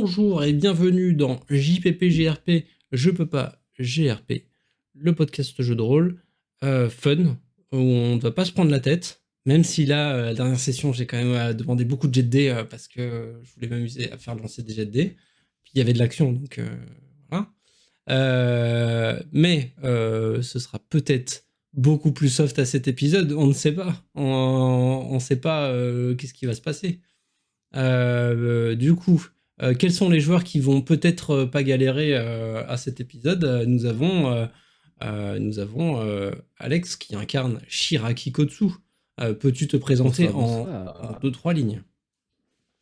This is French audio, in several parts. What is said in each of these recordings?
bonjour et bienvenue dans JPP GRP, Je peux pas GRP, le podcast jeu de rôle fun, où on ne va pas se prendre la tête, même si là, la dernière session, j'ai quand même demandé beaucoup de jet de dés parce que je voulais m'amuser à faire lancer des jets de dés. Puis il y avait de l'action, donc voilà. Mais ce sera peut-être beaucoup plus soft à cet épisode, on ne sait pas. On ne sait pas qu'est-ce qui va se passer. Du coup, quels sont les joueurs qui vont peut-être pas galérer à cet épisode? Nous avons Alex qui incarne Shiraki Kotsu. Peux-tu te présenter Bonsoir, en bonsoir. 2-3 lignes?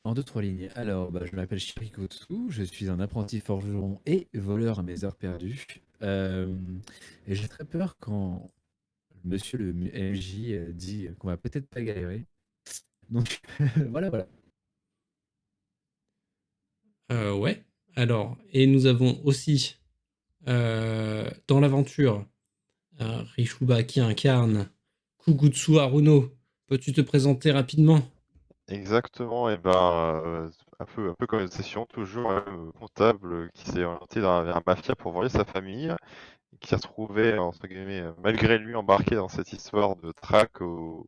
En deux, trois lignes. Alors, je m'appelle Shirikotsu, je suis un apprenti forgeron et voleur à mes heures perdues. Et j'ai très peur quand monsieur le MJ dit qu'on va peut-être pas galérer. Donc, voilà, voilà. Ouais. Alors, et nous avons aussi dans l'aventure Rishuba qui incarne Kugutsu Haruno. Peux-tu te présenter rapidement? Exactement, et un peu comme une session, toujours un comptable qui s'est orienté vers un mafia pour voler sa famille, et qui s'est retrouvé, entre guillemets, malgré lui, embarqué dans cette histoire de traque aux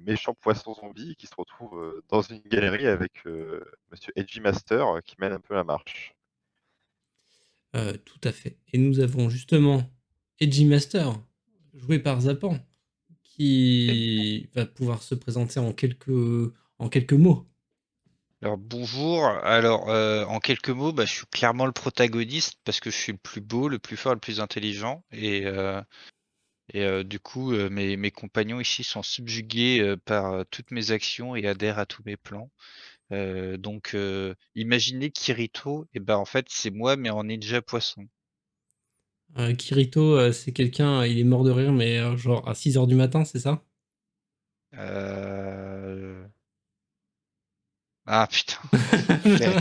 méchants poissons zombies, qui se retrouve dans une galerie avec Monsieur Edgy Master qui mène un peu la marche. Tout à fait. Et nous avons justement Edgy Master, joué par Zapan, Et qui va pouvoir se présenter en quelques mots. Alors bonjour, en quelques mots, je suis clairement le protagoniste parce que je suis le plus beau, le plus fort, le plus intelligent du coup mes compagnons ici sont subjugués par toutes mes actions et adhèrent à tous mes plans. Imaginez Kirito, et en fait c'est moi mais en ninja poisson. Kirito, c'est quelqu'un, il est mort de rire, mais genre à 6 heures du matin, c'est ça? Euh... Ah putain.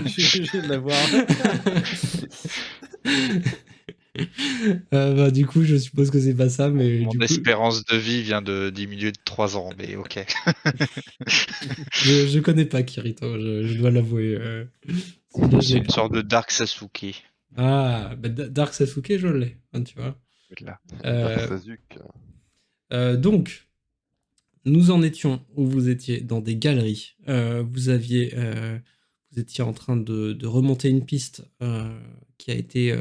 Je viens de la voir. Du coup, je suppose que c'est pas ça, mais Mon du coup, espérance de vie vient de diminuer de 3 ans, mais ok. je connais pas Kirito, je dois l'avouer. Sinon, C'est j'ai... une sorte de Dark Sasuke. Ah, bah, Dark Sasuke, je l'ai, hein, tu vois. Voilà. Dark Euh, Sasuke. donc, nous en étions où vous étiez dans des galeries. Vous étiez en train de remonter une piste qui a été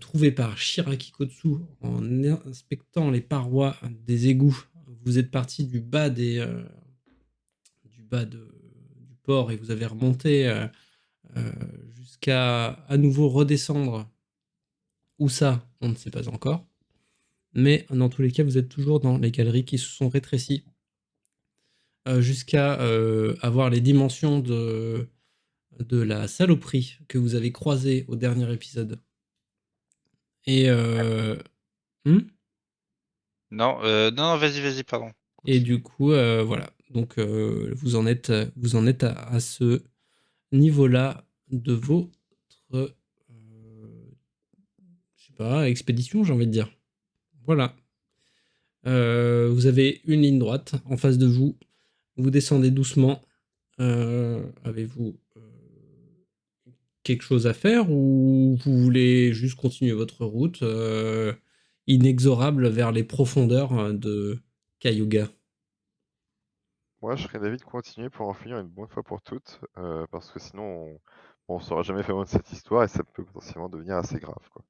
trouvée par Shiraki Kotsu en inspectant les parois des égouts. Vous êtes parti du port et vous avez remonté euh, jusqu'à à nouveau redescendre. Où ça, on ne sait pas encore. Mais dans tous les cas, vous êtes toujours dans les galeries qui se sont rétrécies jusqu'à avoir les dimensions de la saloperie que vous avez croisée au dernier épisode. Et, hmm Non, non, vas-y, pardon. et Continue. du coup, voilà. Donc, vous en êtes à ce niveau-là de votre, je sais pas, expédition, j'ai envie de dire. Voilà. Vous avez une ligne droite en face de vous. Vous descendez doucement. Avez-vous quelque chose à faire ou vous voulez juste continuer votre route inexorable vers les profondeurs de Cayuga? Moi, je serais d'avis de continuer pour en finir une bonne fois pour toutes, parce que sinon, on saura jamais vraiment de cette histoire et ça peut potentiellement devenir assez grave, quoi.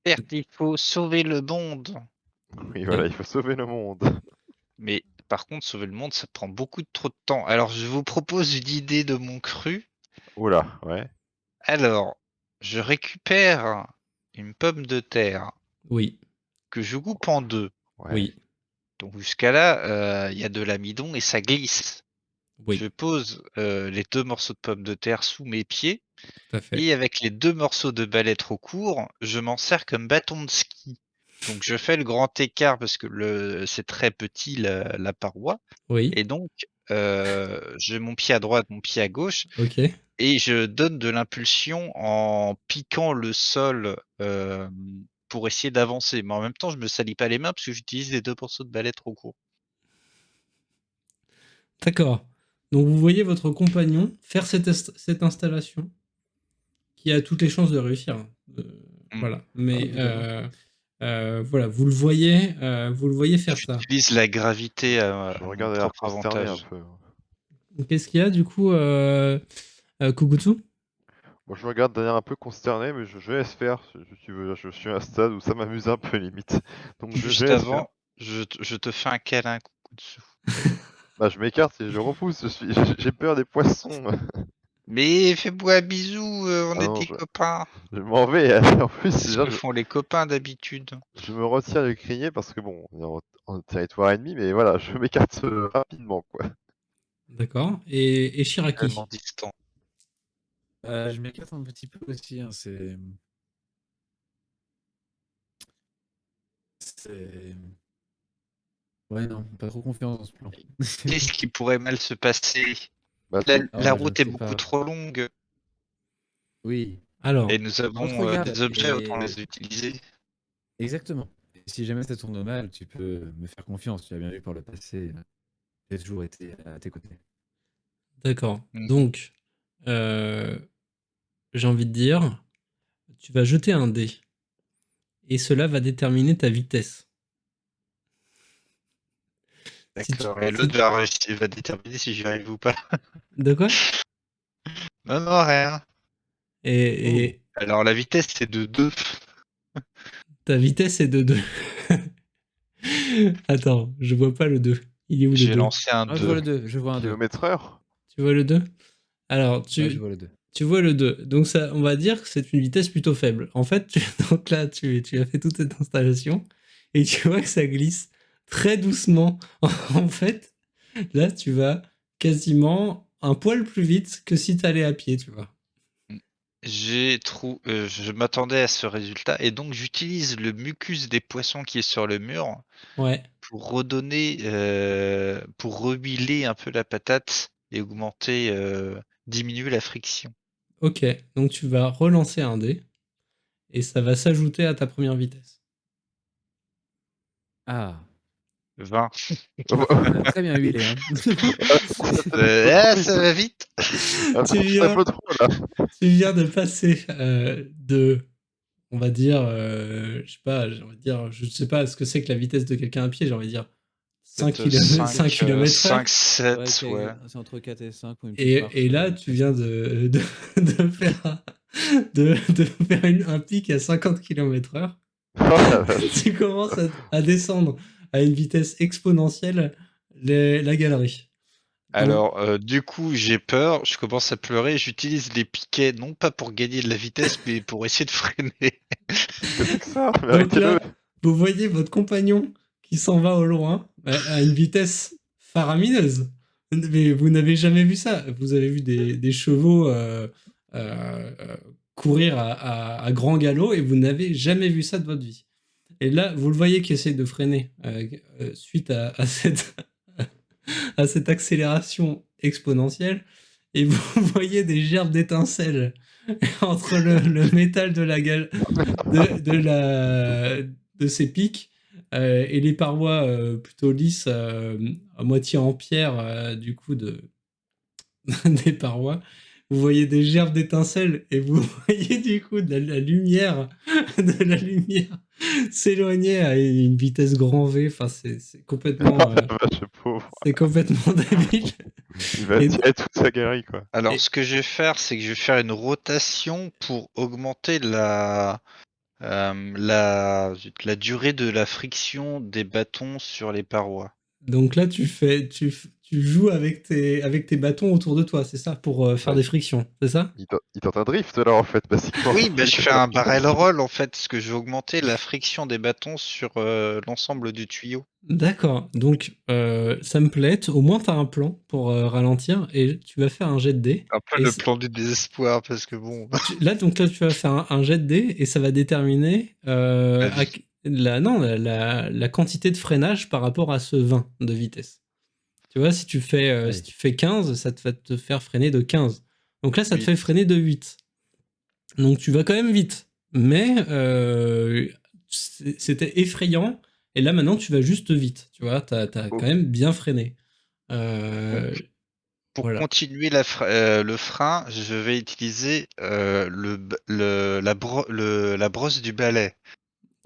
Certes, il faut sauver le monde. Oui, Ok. voilà, il faut sauver le monde. Mais par contre, sauver le monde, ça prend beaucoup trop de temps. Alors, je vous propose une idée de mon cru. Oula, ouais, Alors, je récupère une pomme de terre Oui, que je coupe en deux. ouais. oui, Donc jusqu'à là, il y a de l'amidon et ça glisse. oui, Je pose les 2 morceaux de pommes de terre sous mes pieds tout à fait. et avec les 2 morceaux de balai trop courts, je m'en sers comme bâton de ski. Donc je fais le grand écart parce que c'est très petit la paroi Oui, et donc j'ai mon pied à droite, mon pied à gauche ok. et je donne de l'impulsion en piquant le sol, pour essayer d'avancer. Mais en même temps, je me salis pas les mains parce que j'utilise les 2 morceaux de balai trop courts. D'accord. Donc vous voyez votre compagnon faire cette installation qui a toutes les chances de réussir. Voilà. Mais voilà, vous le voyez faire ça. J'utilise la gravité à Je mon regarde l'air propre consterné un avantage. peu. Qu'est-ce qu'il y a du coup, Kugutsu? Moi, je regarde derrière un peu consterné, mais je laisse faire. Je suis à un stade où ça m'amuse un peu limite. Donc je Juste laisse faire. avant, je te fais un câlin, coucou dessous. Bah, je m'écarte et je repousse. J'ai peur des poissons. Mais fais-moi un bisou, on Ah est non, des copains. je m'en vais. En plus, C'est ce genre, que font les copains d'habitude. je me retire de crier parce que bon, on est en territoire ennemi, mais voilà, je m'écarte rapidement, quoi. D'accord. Et Shiraki? Tellement distant. Je m'écarte un petit peu aussi. Hein, c'est. Ouais, non, pas trop confiance dans ce plan. Qu'est-ce qui pourrait mal se passer? Bah, La, tout. la je route ne est sais beaucoup pas. trop longue Oui, Alors, et nous avons regarde, des objets, et- autant les utiliser. exactement. Et si jamais ça tourne mal, tu peux me faire confiance. Tu as bien vu par le passé. J'ai toujours été à tes côtés. d'accord. Mhm. Donc, j'ai envie de dire, tu vas jeter un dé. Et cela va déterminer ta vitesse. D'accord. Et l'autre va déterminer si j'y arrive ou pas. De quoi? Non, rien. Et Alors la vitesse c'est de 2. ta vitesse est de 2. Attends, je vois pas le 2. Il est où le J'ai 2? lancé un Ah, je vois 2. le 2. Je vois un 2. Kilomètre-heure? Tu vois le 2? Alors, Ouais, je vois le 2. tu vois le 2. Donc ça, on va dire que c'est une vitesse plutôt faible. En fait, donc là, tu as fait toute cette installation et tu vois que ça glisse très doucement. En fait, là, tu vas quasiment un poil plus vite que si tu allais à pied, tu vois. Je m'attendais à ce résultat et donc j'utilise le mucus des poissons qui est sur le mur Ouais. pour redonner, pour rehuiler un peu la patate et augmenter, diminuer la friction. Ok. Donc tu vas relancer un dé et ça va s'ajouter à ta première vitesse. Ah, 20. très bien huilé. Hein. Ça va vite. Tu C'est viens- un peu trop là. Tu viens de passer de, on va dire, je sais pas ce que c'est que la vitesse de quelqu'un à pied, j'ai envie de dire 5 km, 5 km/h. 5, 7, ouais. C'est entre 4 et 5 ou une petite Et marche, là, tu viens de faire un pic à 50 km/h. Oh la vache. Tu commences à descendre à une vitesse exponentielle la galerie. Donc, Alors, du coup, j'ai peur, je commence à pleurer, j'utilise les piquets, non pas pour gagner de la vitesse, mais pour essayer de freiner. Qu'est-ce que c'est que ça? Mais donc arrêtez-le. là, vous voyez votre compagnon qui s'en va au loin à une vitesse faramineuse. Mais vous n'avez jamais vu ça. Vous avez vu des chevaux courir à grand galop et vous n'avez jamais vu ça de votre vie. Et là, vous le voyez qui essaie de freiner suite à cette accélération exponentielle. Et vous voyez des gerbes d'étincelles entre le métal de la gueule de ses pics et les parois plutôt lisses à moitié en pierre du coup des parois. Vous voyez des gerbes d'étincelles et vous voyez du coup de la lumière s'éloigner à une vitesse grand V. Enfin, c'est complètement Oh la vache, pauvre. c'est complètement débile. Il va Et- tirer toute sa galerie, quoi. Alors, Et- ce que je vais faire, c'est que je vais faire une rotation pour augmenter la durée de la friction des bâtons sur les parois. Donc là, tu joues avec tes bâtons autour de toi, c'est ça, pour faire Ouais. des frictions, c'est ça? Il tente un drift là, en fait, basiquement. Oui, bah, je fais un barrel roll en fait, parce que je vais augmenter la friction des bâtons sur l'ensemble du tuyau. D'accord. Donc ça me plaît. Au moins, tu as un plan pour ralentir et tu vas faire un jet de dés. Un peu Et le plan du désespoir, parce que bon. Là, tu vas faire un jet de dés et ça va déterminer La vie. la quantité de freinage par rapport à ce 20 de vitesse. Tu vois, si tu fais 15, ça va te faire freiner de 15. Donc là, ça te fait 8. freiner de 8. Donc tu vas quand même vite. Mais c'était effrayant. Et là, maintenant, tu vas juste vite. Tu vois, t'as quand même bien freiné. Pour Voilà. continuer le frein, je vais utiliser la brosse du balai.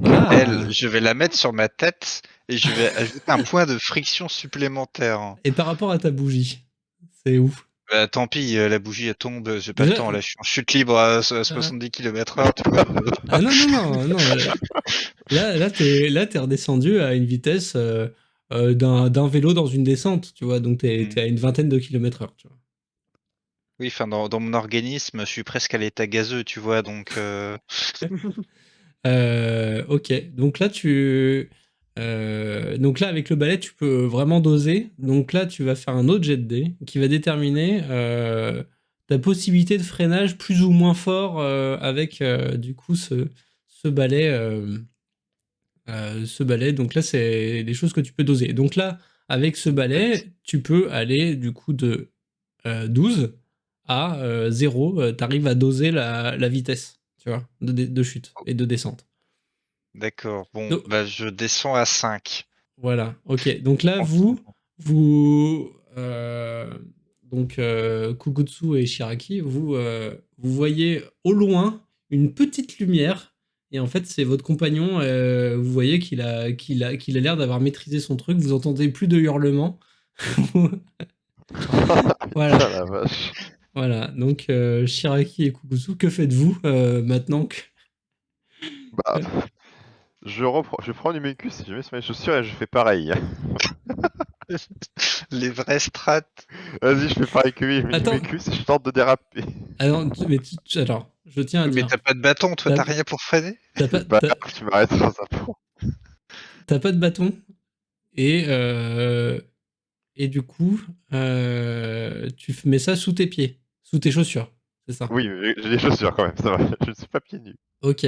Elle, Ah! je vais la mettre sur ma tête et je vais ajouter un point de friction supplémentaire, hein. Et par rapport à ta bougie, c'est où? Bah, tant pis, la bougie elle tombe, j'ai pas le Déjà, temps là, je suis en chute libre à ah, 70 km/h, tu vois? ah non, non, non, non, là, t'es redescendu à une vitesse d'un vélo dans une descente, tu vois, donc t'es Mmh. à une vingtaine de kilomètres heure, tu vois. Oui, enfin dans mon organisme, je suis presque à l'état gazeux, tu vois? Donc Ok, donc là, avec le balai, tu peux vraiment doser. Donc là, tu vas faire un autre jet de dés qui va déterminer ta possibilité de freinage plus ou moins fort avec du coup ce balai. Ce balai, donc là, c'est des choses que tu peux doser. Donc là, avec ce balai, tu peux aller du coup de 12 à 0. Tu arrives à doser la vitesse, tu vois, de chute et de descente. d'accord, bon, Donc, bah, je descends à 5. voilà, ok. Donc là, Tranquillement. vous donc Kugutsu et Shiraki, vous voyez au loin une petite lumière. Et en fait, c'est votre compagnon. Vous voyez qu'il a l'air d'avoir maîtrisé son truc. Vous entendez plus de hurlements. Voilà, Putain, la vache. voilà. Donc Shiraki et Kugutsu, que faites-vous maintenant que... Bah, je prends Numicus, je mets sur mes chaussures et je fais pareil. Les vrais strats. Vas-y, je fais pareil que lui, je mets Attends, Numicus et je tente de déraper. alors, je tiens à Mais dire, t'as pas de bâton, toi, t'as t'as rien pour freiner? t'as pas, C'est pas t'as- grave, tu m'arrêteras ça pour. t'as pas de bâton. Et, euh, et du coup, tu mets ça sous tes pieds, sous tes chaussures. C'est ça. Oui, mais j'ai des chaussures quand même, ça va. Je ne suis pas pieds nus. Ok.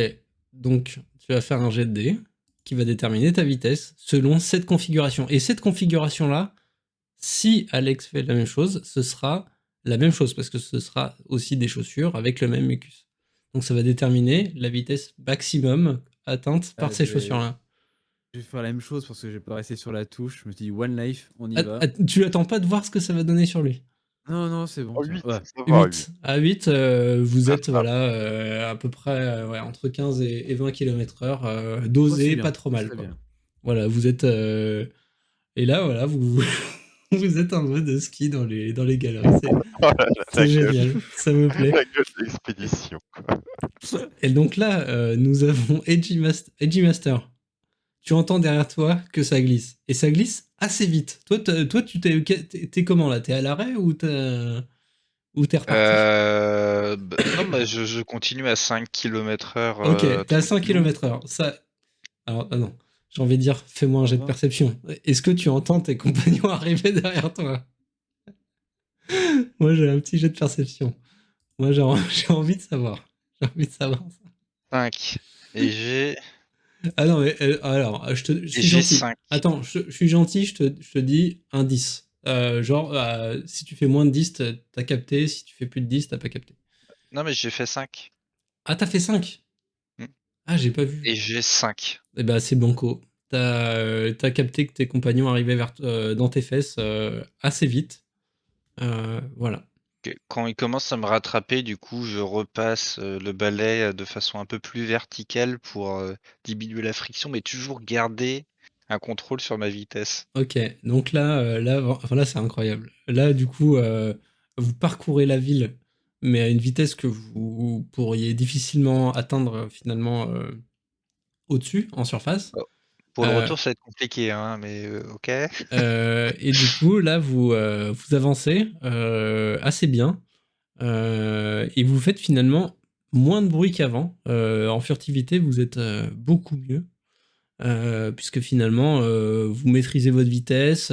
Donc, tu vas faire un jet de dés qui va déterminer ta vitesse selon cette configuration. Et cette configuration-là, si Alex fait la même chose, ce sera la même chose parce que ce sera aussi des chaussures avec le même mucus. Donc, ça va déterminer la vitesse maximum atteinte par Ah, ces chaussures-là. je vais faire la même chose parce que je vais pas rester sur la touche. Je me suis dit One Life, on y Ah, va. ah, tu attends pas de voir ce que ça va donner sur lui. Non, non, c'est bon. Oh, Ça 8, va. Ouais. ça va, 8. 8. À 8, vous Ah, êtes ça va. voilà, à peu près ouais, entre 15 et 20 km/h, Oh, c'est dosé, bien. pas trop mal. C'est Quoi. bien. Voilà, vous êtes. Et là, voilà, vous, vous êtes en mode ski dans les galeries. Oh là là, C'est génial, ça me plaît. la gueule de l'expédition. Et donc là, nous avons Edgy Master. Tu entends derrière toi que ça glisse. Et ça glisse assez vite. Toi t'es comment là? T'es à l'arrêt ou t'es reparti? Non, bah, je continue à 5 km/h Ok, t'es à 5 tranquillou. km/h. Ça... Alors, ah non, j'ai envie de dire, fais-moi un jet de 20. perception. Est-ce que tu entends tes compagnons arriver derrière toi? Moi, j'ai un petit jet de perception. Moi, j'ai envie de savoir. J'ai envie de savoir ça. 5. Et j'ai Ah non, mais alors, je et suis j'ai gentil. 5. Attends, je suis gentil, je te dis un 10. Genre, si tu fais moins de 10, t'as capté. Si tu fais plus de 10, t'as pas capté. Non, mais j'ai fait 5. Ah, t'as fait 5. Mmh. Ah, j'ai pas vu. Et j'ai 5. Eh ben, c'est banco. T'as capté que tes compagnons arrivaient dans tes fesses assez vite. Voilà. Ok. Quand il commence à me rattraper, du coup, je repasse le balai de façon un peu plus verticale pour diminuer la friction, mais toujours garder un contrôle sur ma vitesse. Ok. Donc là, c'est incroyable. Là, du coup, vous parcourez la ville, mais à une vitesse que vous pourriez difficilement atteindre finalement au-dessus, en surface. Oh. Pour le Euh, retour, ça va être compliqué, hein, mais ok. et du coup, là, vous avancez assez bien. Et vous faites finalement moins de bruit qu'avant. En furtivité, vous êtes beaucoup mieux. Puisque finalement, vous maîtrisez votre vitesse,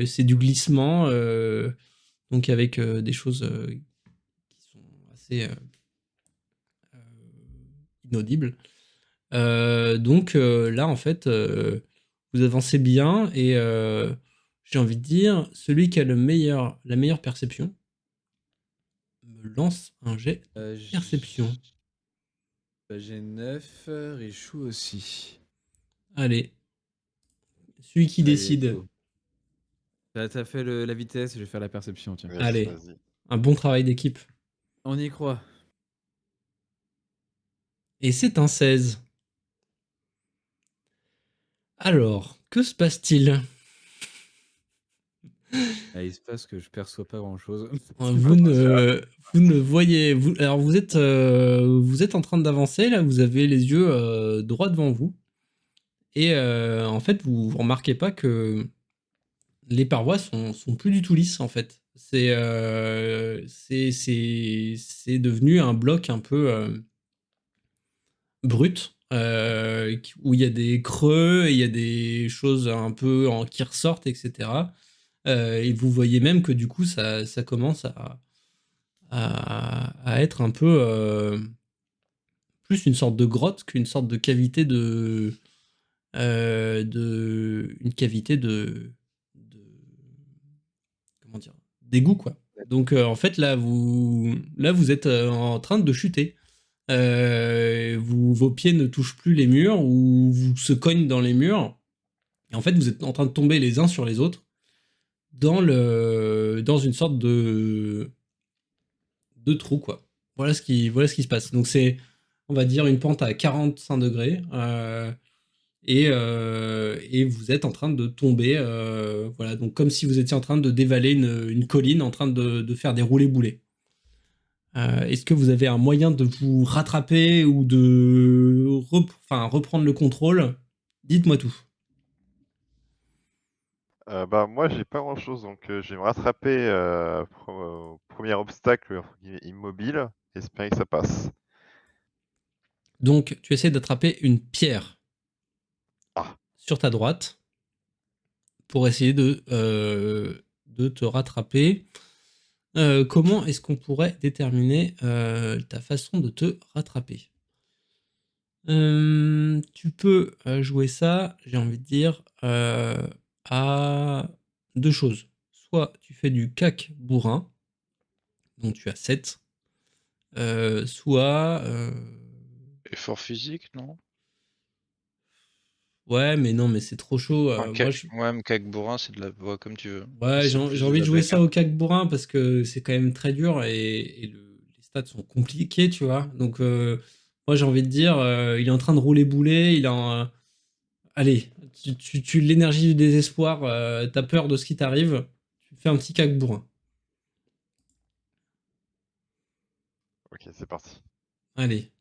c'est du glissement, donc avec des choses qui sont assez inaudibles. Donc là, en fait, vous avancez bien et j'ai envie de dire, celui qui a la meilleure perception me lance un jet de perception. J'ai 9. Richou aussi. Allez, celui qui Allez, let's décide. go. T'as fait la vitesse, je vais faire la perception, tiens. Yes, Allez. vas-y. Un bon travail d'équipe. On y croit. Et c'est un 16. Alors, que se passe-t-il? Ah, il se passe que je perçois pas grand-chose. Vous ne voyez... alors, vous êtes en train d'avancer, là, vous avez les yeux droit devant vous. Et en fait, vous remarquez pas que les parois sont plus du tout lisses, en fait. C'est devenu un bloc un peu brut, où il y a des creux, et il y a des choses un peu qui ressortent, etc. Et vous voyez même que du coup, ça commence à être un peu plus une sorte de grotte qu'une sorte de cavité une cavité de comment dire, d'égout, quoi. Donc en fait là vous êtes en train de chuter. Vos pieds ne touchent plus les murs ou vous se cognent dans les murs. Et en fait vous êtes en train de tomber les uns sur les autres dans une sorte de trou, quoi. Voilà ce qui se passe. Donc c'est, on va dire, une pente à 45 degrés. Et vous êtes en train de tomber, voilà, donc comme si vous étiez en train de dévaler une colline, en train de faire des roulés-boulés. Est-ce que vous avez un moyen de vous rattraper ou de reprendre le contrôle? Dites-moi tout. Bah, moi, j'ai pas grand-chose, donc je vais me rattraper au premier obstacle entre guillemets, immobile, et espérer que ça passe. Donc tu essaies d'attraper une pierre Ah, sur ta droite pour essayer de te rattraper. Comment est-ce qu'on pourrait déterminer ta façon de te rattraper? Tu peux jouer ça, j'ai envie de dire, à deux choses. Soit tu fais du cac bourrin, donc tu as 7, soit... Effort physique, non? ouais, mais non, mais c'est trop chaud. Enfin, Moi, ouais, mais Kak Bourrin, c'est de la voix comme tu veux. ouais, C'est j'ai plus de envie la de jouer ça au bagarre. cac bourrin parce que c'est quand même très dur et les stats sont compliqués, tu vois. Donc, moi, j'ai envie de dire, il est en train de rouler boulet, il est en... allez, l'énergie du désespoir, t'as peur de ce qui t'arrive, tu fais un petit cac bourrin. ok, c'est parti. Allez.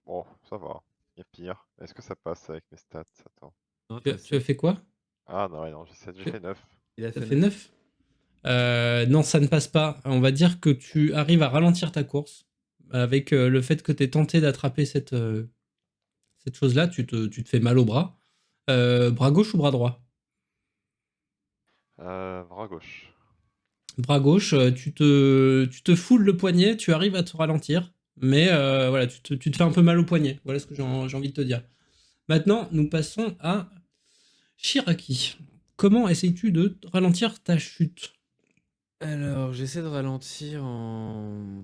Bon, ça va. Il y a pire. Est-ce que ça passe avec mes stats? Attends. Non, Tu as fait quoi? Ah non, ouais, non, j'ai fait 9. Il a T'as fait fait 9. 9? Non, ça ne passe pas. On va dire que tu arrives à ralentir ta course avec le fait que tu aies tenté d'attraper cette chose-là. Tu te fais mal au bras. Bras gauche ou bras droit? Bras gauche. Bras gauche, tu te foules le poignet, tu arrives à te ralentir, mais voilà, tu te fais un peu mal au poignet. Voilà ce que j'ai envie de te dire. Maintenant, nous passons à Shiraki. Comment essayes-tu de ralentir ta chute? Alors, j'essaie de ralentir en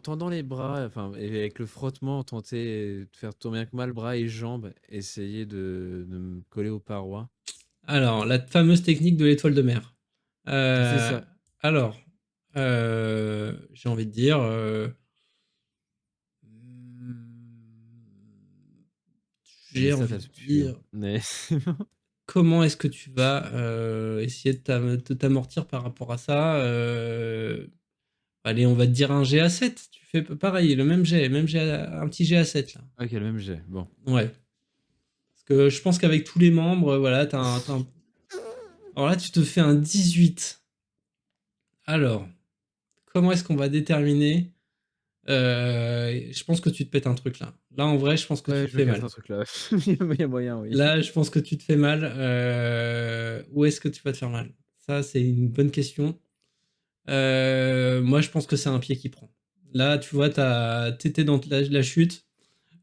tendant les bras, enfin, et avec le frottement, tenter de faire tant bien que mal bras et jambes, essayer de me coller aux parois. Alors, la fameuse technique de l'étoile de mer. C'est ça. Alors, j'ai envie de dire, Les j'ai stats, envie elles de puent, dire, mais comment est-ce que tu vas essayer de t'amortir par rapport à ça? Allez, on va te dire un GA7. Tu fais pareil, le même jet, un petit GA7 là. Ok, le même jet. Bon. Ouais. Parce que je pense qu'avec tous les membres, voilà, alors là, tu te fais un 18. Alors, comment est-ce qu'on va déterminer? Je pense que tu te pètes un truc là. Là, en vrai, je pense que tu Ouais, te je me fais casse mal. un truc là. Il y a moyen, oui. Là, je pense que tu te fais mal. Où est-ce que tu vas te faire mal? Ça, c'est une bonne question. Moi, je pense que c'est un pied qui prend. Là, tu vois, t'étais dans la chute.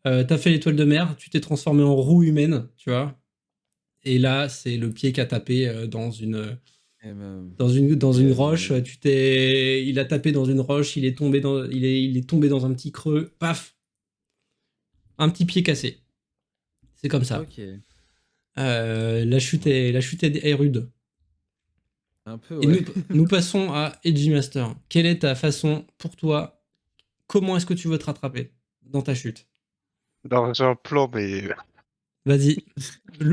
T'as fait l'étoile de mer. Tu t'es transformé en roue humaine, tu vois. Et là, c'est le pied qui a tapé dans une roche. Il a tapé dans une roche. Il est tombé dans un petit creux. Paf. Un petit pied cassé. C'est comme ça. Ok. La chute est rude. Un peu, Et ouais. nous passons à Edgy Master. Quelle est ta façon pour toi? Comment est-ce que tu veux te rattraper dans ta chute? Alors, j'ai un plan, mais Vas-y.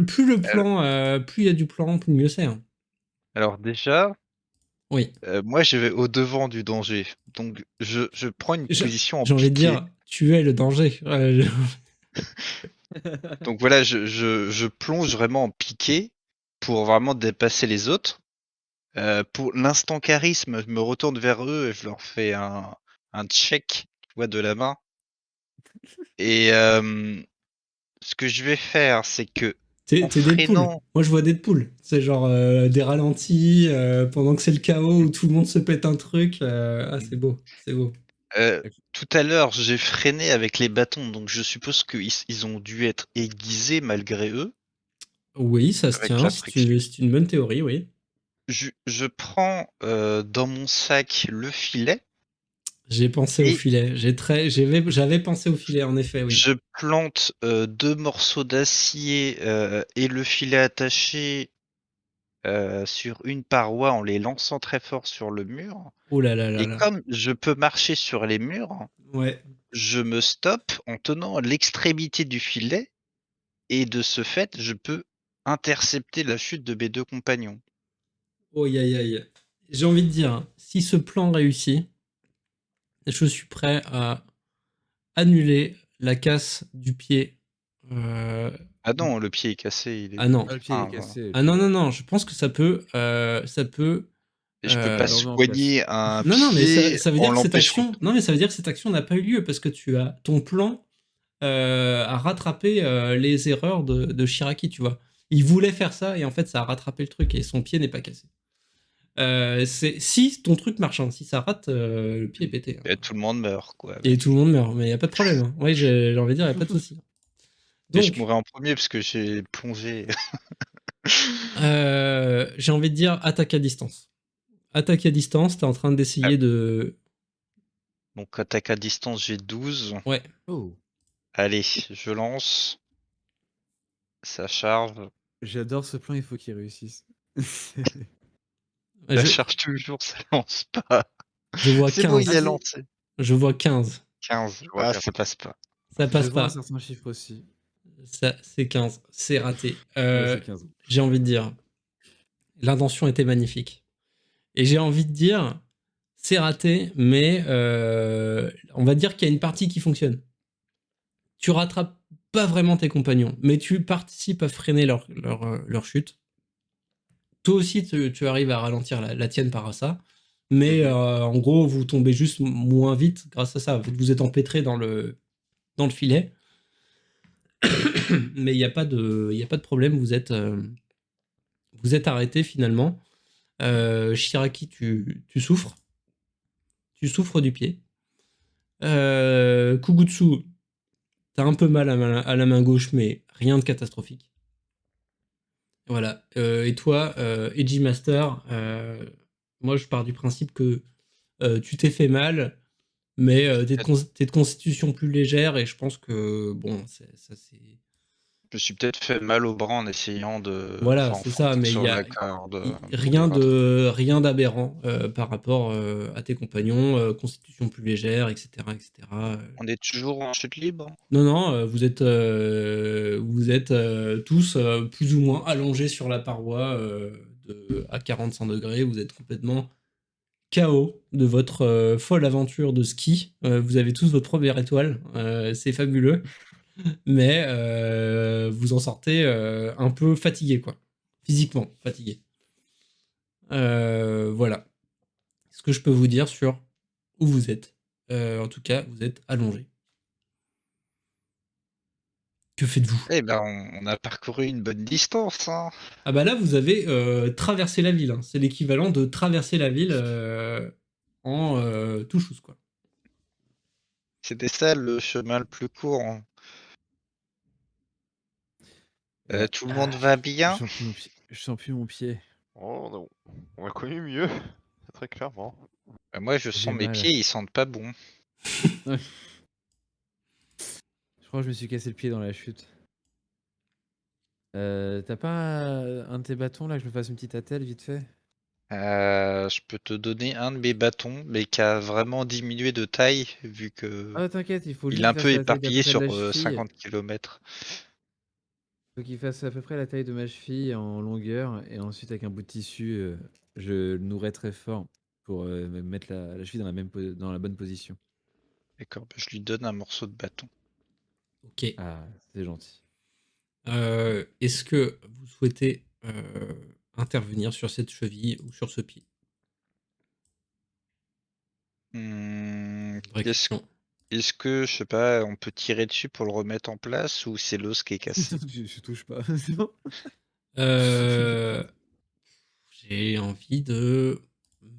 Plus le plan, plus il y a du plan, plus mieux c'est, hein. alors déjà, Oui. moi je vais au devant du danger. Donc je prends une J'ai position en j'ai envie de piqué. dire, tu es le danger. Donc voilà, je plonge vraiment en piqué pour vraiment dépasser les autres. Pour l'instant charisme, je me retourne vers eux et je leur fais un check, tu vois, de la main. Et ce que je vais faire, c'est que en T'es Deadpool. freinant, Moi, je vois Deadpool. C'est genre des ralentis pendant que c'est le chaos où tout le monde se pète un truc. Ah, c'est beau. C'est beau. tout à l'heure, j'ai freiné avec les bâtons, donc je suppose qu'ils ont dû être aiguisés malgré eux, Oui, ça se avec tient. la friction. C'est une bonne théorie, oui. Je prends dans mon sac le filet J'ai pensé au et filet. J'avais pensé au filet, en effet, oui. je plante 2 morceaux d'acier et le filet attaché sur une paroi en les lançant très fort sur le mur. Oh là là là Et là. comme je peux marcher sur les murs, Ouais. je me stoppe en tenant l'extrémité du filet et de ce fait, je peux intercepter la chute de mes 2 compagnons. Oh aïe aïe aïe. J'ai envie de dire, hein, si ce plan réussit, je suis prêt à annuler la casse du pied. Euh, Ah non, le pied est cassé, il est Ah non. Ah, le pied il est enfin, cassé. Ah non, non, non, je pense que ça peut. et je peux pas Le remet en place. soigner un Non, non, mais pied ça veut dire en que cette l'empêchant. action. Non, mais ça veut dire que cette action n'a pas eu lieu parce que tu as ton plan à rattraper les erreurs de Shiraki, tu vois. Il voulait faire ça et en fait ça a rattrapé le truc et son pied n'est pas cassé. Si ton truc marche, hein, si ça rate, le pied est pété, hein. Et tout le monde meurt, quoi. Et tout le monde meurt, mais il n'y a pas de problème, hein. Oui, j'ai envie de dire, il n'y a pas de souci. Et je Donc, mourrai en premier parce que j'ai plongé. j'ai envie de dire attaque à distance. Attaque à distance, t'es en train d'essayer de. Donc attaque à distance, j'ai 12. Ouais. Oh, Allez, je lance. Ça charge. j'adore ce plan, il faut qu'il réussisse. Ça Je, charge toujours, ça lance pas. je vois C'est bon, il 15. a Vas-y. lancé. Je vois 15. 15. Je vois Ah, qu'un ça passe pas. Ça Je passe vois un pas. certain chiffre aussi. Ça, c'est 15. C'est raté. Ouais, c'est 15. J'ai envie de dire, l'intention était magnifique. Et j'ai envie de dire, c'est raté, mais on va dire qu'il y a une partie qui fonctionne. Tu rattrapes pas vraiment tes compagnons, mais tu participes à freiner leur chute. Toi aussi, tu arrives à ralentir la tienne par ça. Mais en gros, vous tombez juste moins vite grâce à ça. Vous êtes empêtré dans le filet. Mais il n'y a pas de problème. Vous êtes arrêté finalement. Shiraki, tu souffres. Tu souffres du pied. Kugutsu, t'as un peu mal à la main gauche, mais rien de catastrophique. Voilà. Et toi, Edgy Master, moi je pars du principe que tu t'es fait mal, mais t'es de constitution plus légère et je pense que bon, ça c'est. Je me suis peut-être fait mal au bras en essayant de Voilà, enfin, en c'est ça, fonçant mais il sur y a la corde pour les rien rattraper. rien d'aberrant par rapport à tes compagnons, constitution plus légère, etc., etc. On est toujours en chute libre? Non, non, vous êtes tous plus ou moins allongés sur la paroi à 45 degrés. Vous êtes complètement KO de votre folle aventure de ski. Vous avez tous votre première étoile. C'est fabuleux. Mais vous en sortez un peu fatigué, quoi. Physiquement fatigué. Voilà. Ce que je peux vous dire sur où vous êtes. En tout cas, vous êtes allongé. Que faites-vous? Eh ben, on a parcouru une bonne distance, hein. Ah bah là, vous avez traversé la ville, hein. C'est l'équivalent de traverser la ville en tout chose, quoi. C'était ça le chemin le plus court, hein. Ouais. Tout le monde va bien? Je sens plus mon pied. Oh non, on a connu mieux, très clairement. Moi, je J'ai sens mes mal. pieds, ils sentent pas bon. Ouais. Je crois que je me suis cassé le pied dans la chute. T'as pas un de tes bâtons là que je me fasse une petite attelle vite fait? Je peux te donner un de mes bâtons, mais qui a vraiment diminué de taille, vu que Ah t'inquiète, il faut il juste est qu'il un peu fasse la taille d'à peu éparpillé près de sur la cheville. 50 km. Faut qu'il fasse à peu près la taille de ma cheville en longueur et ensuite avec un bout de tissu, je le nouerai très fort pour me mettre la cheville dans dans la bonne position. D'accord, bah, je lui donne un morceau de bâton. Ok. Ah, c'est gentil. Est-ce que vous souhaitez intervenir sur cette cheville ou sur ce pied? Vraie Est-ce question. est-ce que, je sais pas, on peut tirer dessus pour le remettre en place ou c'est l'os qui est cassé? Je touche pas, c'est bon. Euh, J'ai envie de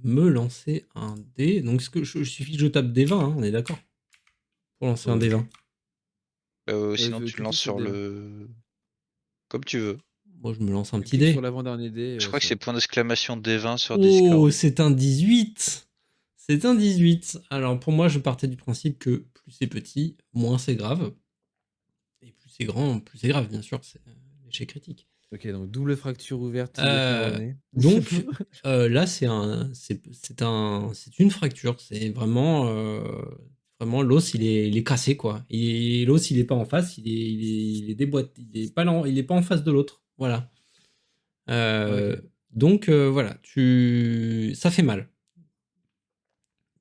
me lancer un dé. Donc, il suffit que je tape des 20, hein, on est d'accord? Pour lancer un Ouais. dé 20. Sinon tu le lances Cliquez sur sur le D20. le... Comme tu veux. Moi, je me lance un Tu petit cliques sur dé. l'avant-dernier dé, Je crois que c'est c'est bon. point d'exclamation D20 sur Oh, Discord. c'est un 18. C'est un 18. Alors, pour moi, je partais du principe que plus c'est petit, moins c'est grave. Et plus c'est grand, plus c'est grave, bien sûr. C'est l'échec critique. Ok, donc double fracture ouverte, tibia Euh, péroné. donc, là, c'est une fracture. C'est vraiment, vraiment l'os, il est cassé, quoi. Et l'os, il est pas en face, il est déboîté. Il est pas en face de l'autre. Voilà. Euh, Ok. donc, voilà, ça fait mal.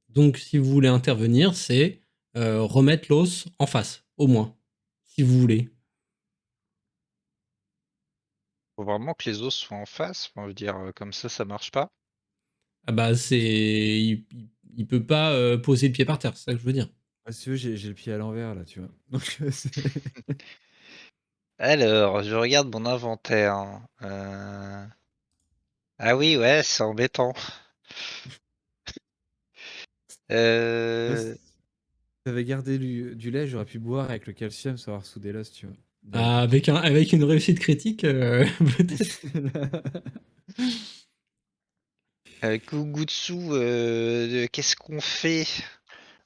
Donc, si vous voulez intervenir, c'est remettre l'os en face, au moins, si vous voulez. Faut vraiment que les os soient en face. Enfin, je veux dire, comme ça marche pas. Ah bah, il peut pas poser le pied par terre, c'est ça que je veux dire. Ah, si tu veux, j'ai le pied à l'envers là, tu vois. Donc, Alors, je regarde mon inventaire, hein. Ah oui, ouais, c'est embêtant. Là, Euh... si t'avais gardé du lait, j'aurais pu boire avec le calcium, savoir souder l'os, tu vois. Ah, Direct. avec une réussite critique, peut-être. Kugutsu, qu'est-ce qu'on fait?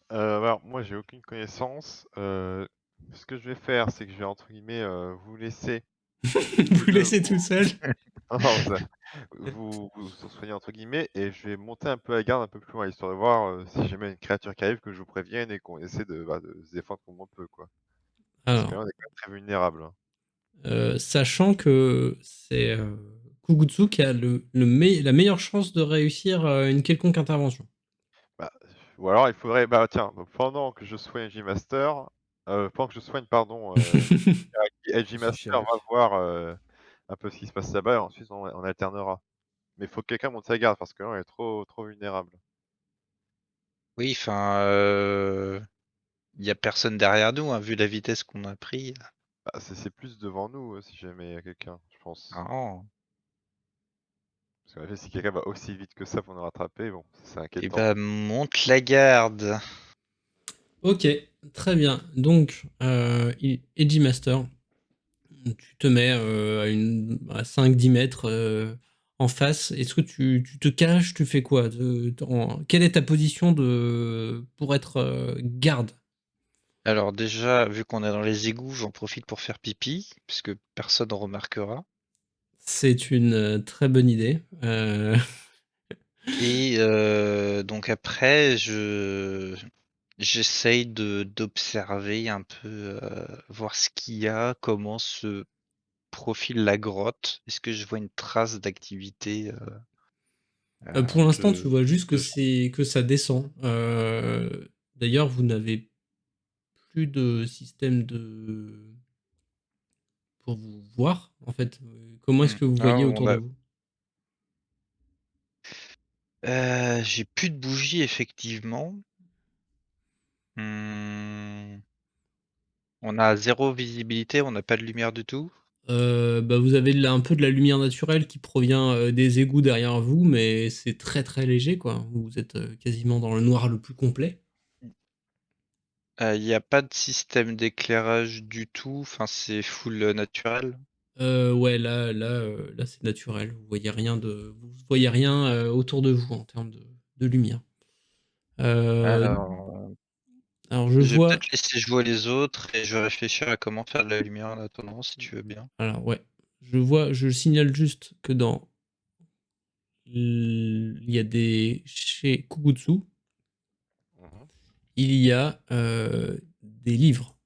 Alors, moi, j'ai aucune connaissance. Ce que je vais faire, c'est que je vais, entre guillemets, vous laisser tous Vous deux laissez tout seul. non, non, vous soignez, entre guillemets, et je vais monter un peu la garde un peu plus loin, histoire de voir si jamais une créature qui arrive, que je vous prévienne et qu'on essaie de se défendre comme on peut, quoi. Parce que Alors, là, on est quand même très vulnérable, hein. sachant que c'est Kugutsu qui a la meilleure chance de réussir une quelconque intervention. Bah, ou alors il faudrait, bah tiens, donc pendant que je soigne Edgy Master, pendant que je soigne, pardon, Edgy Monsieur Master va Chirac. voir un peu ce qui se passe là-bas, et ensuite on alternera. Mais il faut que quelqu'un monte sa garde parce que là, on est trop vulnérable. Oui, enfin, il y a personne derrière nous, hein, vu la vitesse qu'on a pris. Bah, c'est plus devant nous si jamais il y a quelqu'un, je pense. Non. Parce qu'en effet, si quelqu'un va aussi vite que ça pour nous rattraper, bon, c'est Et inquiétant. bah, monte la garde. Ok, très bien. Donc, Edgy Master, tu te mets à 5-10 mètres en face. Est-ce que tu te caches? Tu fais quoi? Quelle est ta position pour être garde? Alors déjà, vu qu'on est dans les égouts, j'en profite pour faire pipi, puisque personne ne remarquera. C'est une très bonne idée. Et donc après, j'essaye d'observer un peu, voir ce qu'il y a, comment se profile la grotte. Est-ce que je vois une trace d'activité Pour l'instant, tu de, vois juste de gens? que ça descend. D'ailleurs, vous n'avez plus de système pour vous voir, en fait. Comment est-ce que vous Ah, voyez autour de vous? j'ai plus de bougies, effectivement. Hmm, On a zéro visibilité, on n'a pas de lumière du tout. Bah, vous avez un peu de la lumière naturelle qui provient des égouts derrière vous, mais c'est très très léger, quoi. Vous êtes quasiment dans le noir le plus complet. Il n'y a pas de système d'éclairage du tout, enfin c'est full naturel. Ouais, là, c'est naturel. Vous voyez rien autour de vous en termes de lumière. Euh, Alors, Alors, je Je vais vois. peut-être laisser jouer les autres et je vais réfléchir à comment faire de la lumière en attendant, si tu veux bien. Alors, ouais. Je signale juste que il y a chez Kugutsu, Mhm. il y a des livres,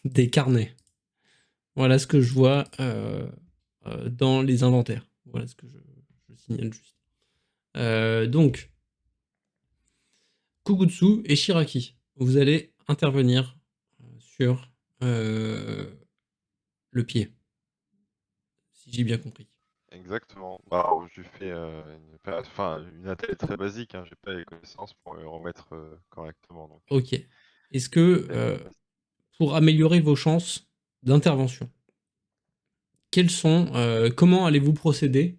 des carnets. Voilà ce que je vois dans les inventaires. Voilà ce que je signale juste. Donc, Kugutsu et Shiraki, vous allez intervenir sur le pied, si j'ai bien compris. Exactement. Bah, je lui fais une attelée très basique, hein. J'ai pas les connaissances pour le remettre correctement. Donc, Ok. Est-ce que, pour améliorer vos chances d'intervention, comment allez-vous procéder?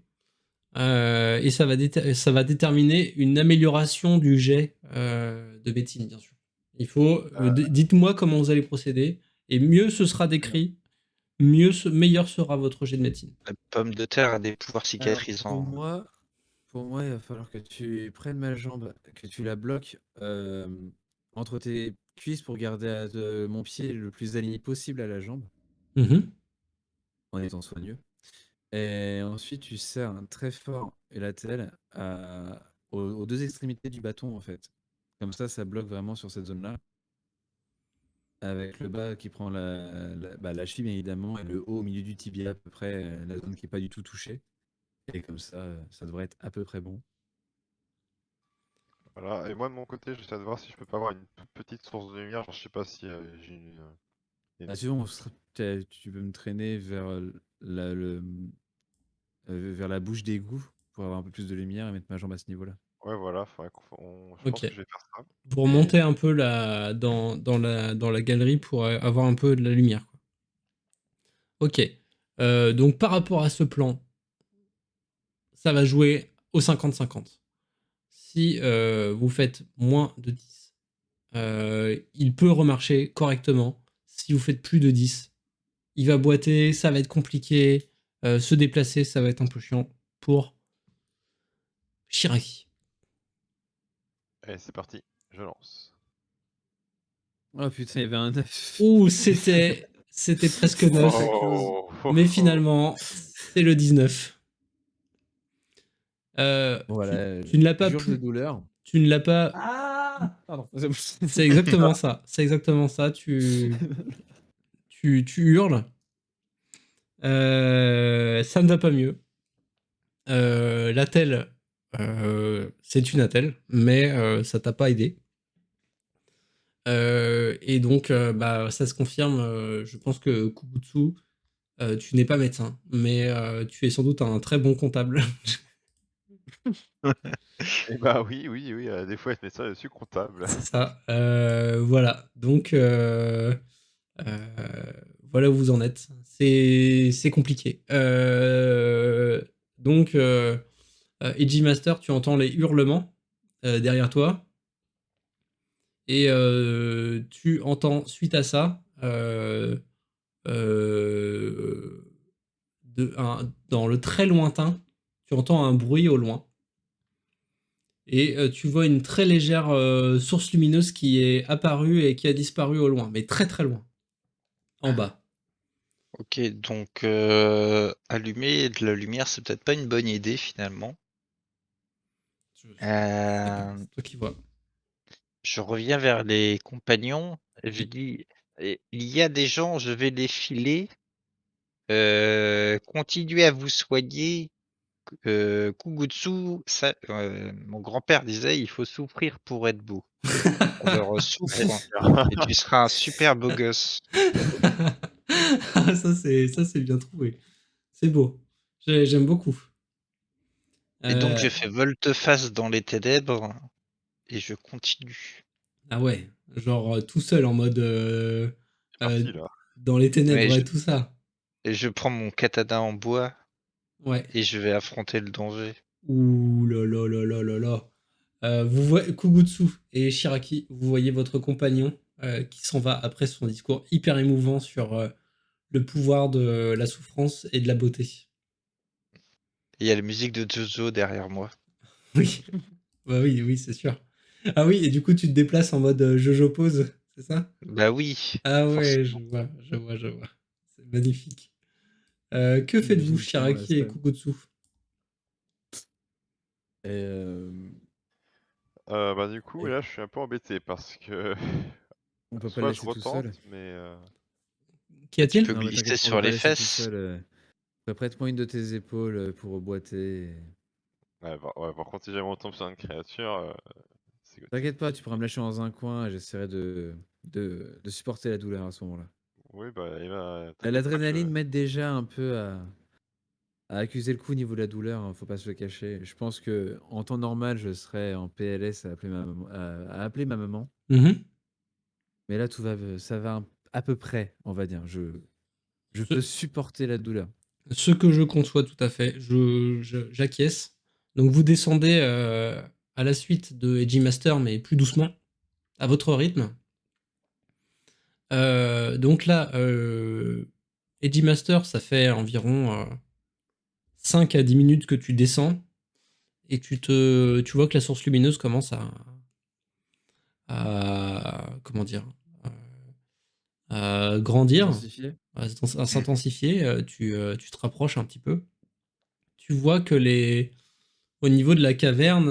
Et ça va déterminer une amélioration du jet de médecine, bien sûr. Dites-moi comment vous allez procéder, et mieux ce sera décrit, meilleur sera votre jet de médecine. La pomme de terre a des pouvoirs Alors, cicatrisants. pour moi, il va falloir que tu prennes ma jambe, que tu la bloques entre tes cuisses pour garder mon pied le plus aligné possible à la jambe, Mhm. en étant soigneux. Et ensuite, tu serres très fort et la telle aux deux extrémités du bâton, en fait. Comme ça bloque vraiment sur cette zone-là. Avec le bas qui prend la cheville, bien évidemment, et le haut au milieu du tibia, à peu près, la zone qui n'est pas du tout touchée. Et comme ça devrait être à peu près bon. voilà. Et moi de mon côté, j'essaie de voir si je peux pas avoir une toute petite source de lumière. Genre, je sais pas si j'ai Ah, sinon, tu peux me traîner vers vers la bouche d'égout pour avoir un peu plus de lumière et mettre ma jambe à ce niveau-là. Ouais, voilà. Je pense Ok. que je vais faire ça. Vous Et remontez un peu dans la galerie pour avoir un peu de la lumière, quoi. Ok. Donc par rapport à ce plan, ça va jouer au 50-50. Si vous faites moins de 10, il peut remarcher correctement. Si vous faites plus de 10, il va boiter, ça va être compliqué. Se déplacer, ça va être un peu chiant pour Shiraki. allez, c'est parti. Je lance. Oh putain, il y avait un 9. Ouh, c'était presque 9, Très close. mais finalement, c'est le 19. Voilà, Tu ne l'as pas j'hurle de plus. douleur. Tu ne l'as pas. Ah pardon. C'est exactement ça. C'est exactement ça. Tu hurles. Ça ne va pas mieux. L'attel, c'est une attelle, mais ça t'a pas aidé. Et donc, bah, ça se confirme. Je pense que Kubutsu, tu n'es pas médecin, mais tu es sans doute un très bon comptable. Et bah oui, oui, oui. Des fois, être médecin, je suis comptable. C'est ça. Voilà. Donc, voilà où vous en êtes. C'est compliqué. Donc, Edgy Master, tu entends les hurlements derrière toi. Et tu entends, suite à ça, dans le très lointain, tu entends un bruit au loin. Et tu vois une très légère source lumineuse qui est apparue et qui a disparu au loin, mais très très loin, en bas. Ok, donc allumer de la lumière, c'est peut-être pas une bonne idée finalement. Je sais pas, Euh, c'est toi qui vois. je reviens vers les compagnons. Et je Oui. dis, il y a des gens, je vais les filer. Continuez à vous soigner. Kugutsu, mon grand-père disait, il faut souffrir pour être beau. Alors Allez, souffre super. et tu seras un super beau gosse. Ça c'est bien trouvé. C'est beau. J'aime beaucoup. Et donc je Euh, fais volte-face dans les ténèbres et je continue. ah ouais, genre tout seul en mode C'est euh, parti là. dans les Ouais, ténèbres et tout ça. et je prends mon katana en bois Ouais. et je vais affronter le danger. Ouh là là là là là là. Vous voyez Kugutsu et Shiraki, vous voyez votre compagnon qui s'en va après son discours hyper émouvant sur le pouvoir de la souffrance et de la beauté. Et il y a la musique de Jojo derrière moi. Oui, bah oui, oui, c'est sûr. Ah oui, et du coup tu te déplaces en mode Jojo pose, c'est ça? Bah oui, Ah ouais, je forcément. vois, je vois, je vois. C'est magnifique. Que faites-vous, J'imagine tellement la Shiraki et scène. Kukutsu? Et Bah du coup, et là, je suis un peu embêté parce que on peut pas le soit je laisser tout seul? retente, mais Qu'y Bah, tu a-t-il? peux Non, mais glisser t'inquiète pas, on va sur pas les le laisser tout fesses. seul. Prête-moi une de tes épaules pour boiter. ouais, par contre, si jamais on tombe sur une créature, c'est good. T'inquiète pas, tu pourras me lâcher dans un coin et j'essaierai de supporter la douleur à ce moment-là. Oui, bah, t'inquiète pas L'adrénaline que m'aide déjà un peu à accuser le coup au niveau de la douleur, hein, faut pas se le cacher. Je pense que en temps normal, je serais en PLS à appeler ma maman. Mhm. Mais là, ça va à peu près, on va dire. Je Ce, peux supporter la douleur. ce que je conçois tout à fait, j'acquiesce. Donc vous descendez à la suite de Edgy Master, mais plus doucement, à votre rythme. Donc là, Edgy Master, ça fait environ 5 à 10 minutes que tu descends et tu vois que la source lumineuse commence comment dire, à grandir, Intensifié? à s'intensifier. Tu te rapproches un petit peu. Tu vois que au niveau de la caverne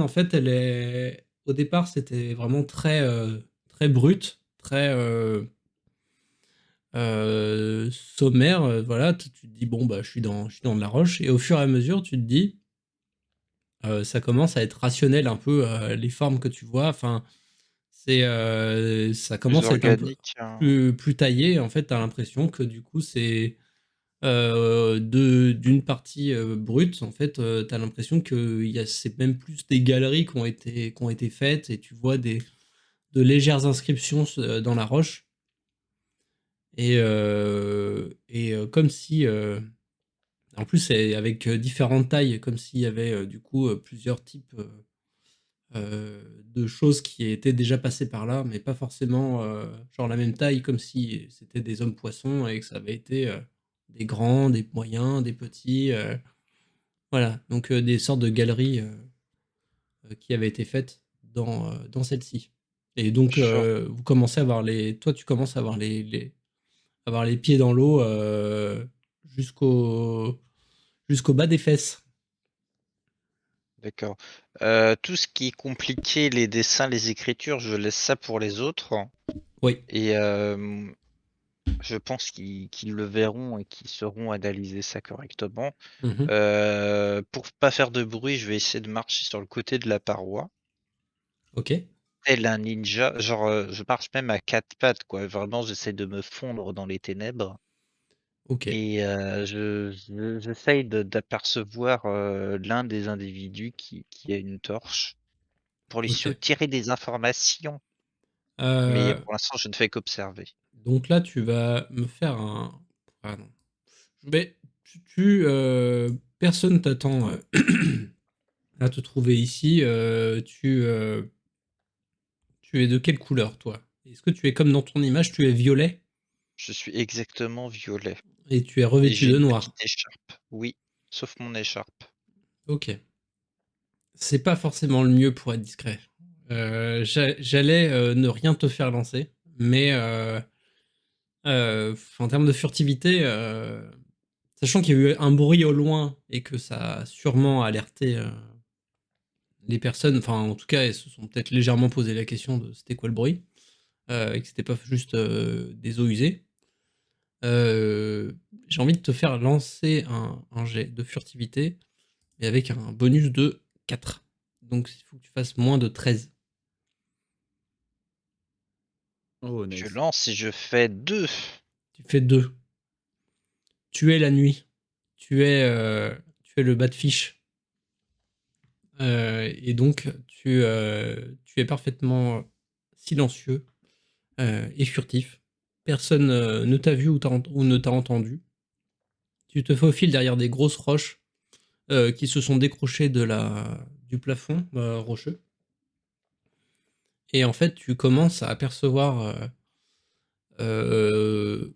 en fait, au départ, c'était vraiment très, très brute, très sommaire. Voilà, tu te dis bon bah je suis dans de la roche et au fur et à mesure, tu te dis ça commence à être rationnel un peu les formes que tu vois. Enfin, ça Plus commence à être un peu organique, hein. plus taillé. En fait, t'as l'impression que du coup c'est d'une partie brute. En fait, t'as l'impression que c'est même plus des galeries qui ont été faites et tu vois de légères inscriptions dans la roche. Comme si, en plus, c'est avec différentes tailles, comme s'il y avait du coup plusieurs types de choses qui étaient déjà passées par là, mais pas forcément genre la même taille, comme si c'était des hommes poissons et que ça avait été des grands, des moyens, des petits. Voilà, donc des sortes de galeries qui avaient été faites dans celle-ci. Et donc, Genre, vous commencez à avoir toi, tu commences à avoir avoir les pieds dans l'eau jusqu'au jusqu'au bas des fesses. d'accord. Tout ce qui est compliqué, les dessins, les écritures, je laisse ça pour les autres. Oui. Et je pense qu'ils le verront et qu'ils sauront analyser ça correctement. Mhm. Pour pas faire de bruit, je vais essayer de marcher sur le côté de la paroi. Ok. Tel un ninja, genre je marche même à quatre pattes, quoi. Vraiment, j'essaie de me fondre dans les ténèbres. Ok. Et j'essaye d'apercevoir l'un des individus qui a une torche pour lui Ok. tirer des informations. Mais Euh, pour l'instant, je ne fais qu'observer. donc là, tu vas me faire un. Ah non. Mais personne t'attend à te trouver ici. Tu es de quelle couleur, toi? Est-ce que tu es comme dans ton image, tu es violet Je suis exactement violet. et tu es Et revêtu j'ai de une noir? petite écharpe. Oui, sauf mon écharpe. Ok. C'est pas forcément le mieux pour être discret. J'allais ne rien te faire lancer, mais en termes de furtivité, sachant qu'il y a eu un bruit au loin et que ça a sûrement alerté les personnes, enfin en tout cas elles se sont peut-être légèrement posé la question de c'était quoi le bruit, et que c'était pas juste des eaux usées. Euh, j'ai envie de te faire lancer un jet de furtivité, mais avec un bonus de 4. Donc il faut que tu fasses moins de 13. Oh, Je nice. lance si je fais 2. Tu fais 2. Tu es la nuit. Tu es le bas de fiche. Et donc, tu es parfaitement silencieux et furtif. Personne ne t'a vu ou ne t'a entendu. Tu te faufiles derrière des grosses roches qui se sont décrochées du plafond rocheux. Et en fait, tu commences à apercevoir euh,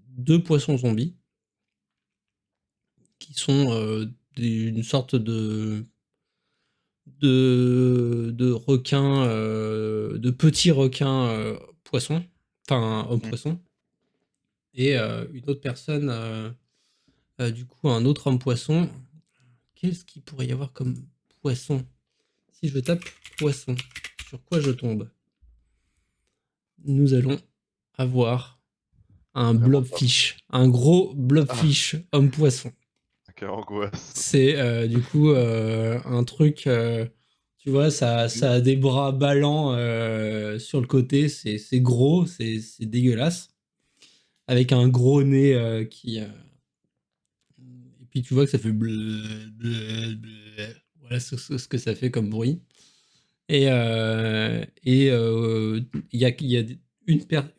deux poissons zombies qui sont une sorte de requins, de petits requins poissons, enfin homme Mm. poisson, et une autre personne, du coup un autre homme poisson. Qu'est-ce qu'il pourrait y avoir comme poisson? Si je tape poisson, sur quoi je tombe? Nous allons avoir un Vraiment pas. blobfish, un gros blobfish homme poisson. Quelle angoisse. C'est du coup un truc, tu vois, ça a des bras ballants sur le côté, c'est gros, c'est dégueulasse, avec un gros nez qui. Et puis tu vois que ça fait voilà ce que ça fait comme bruit. Et il y a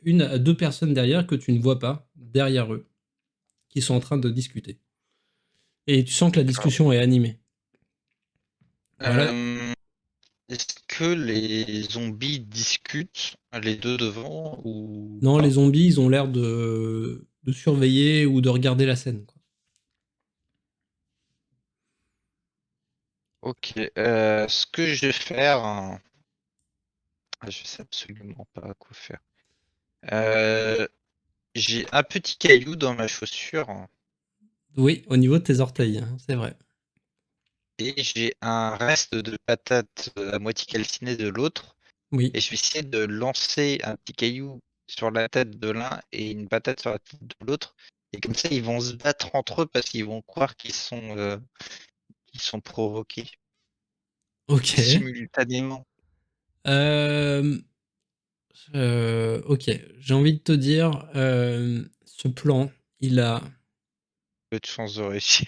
une à deux personnes derrière que tu ne vois pas, derrière eux, qui sont en train de discuter. Et tu sens que la discussion est animée. Voilà. Est-ce que les zombies discutent, les deux devant, ou Non, pas? les zombies, ils ont l'air de surveiller ou de regarder la scène, quoi. Ok, ce que je vais faire, je sais absolument pas quoi faire. J'ai un petit caillou dans ma chaussure Oui, au niveau de tes orteils, hein, c'est vrai. et j'ai un reste de patate à moitié calcinée de l'autre. Oui. Et je vais essayer de lancer un petit caillou sur la tête de l'un et une patate sur la tête de l'autre. Et comme ça, ils vont se battre entre eux parce qu'ils vont croire qu'ils sont provoqués Ok. simultanément. Euh, ok. J'ai envie de te dire, ce plan, il a, Peu de chance de réussir.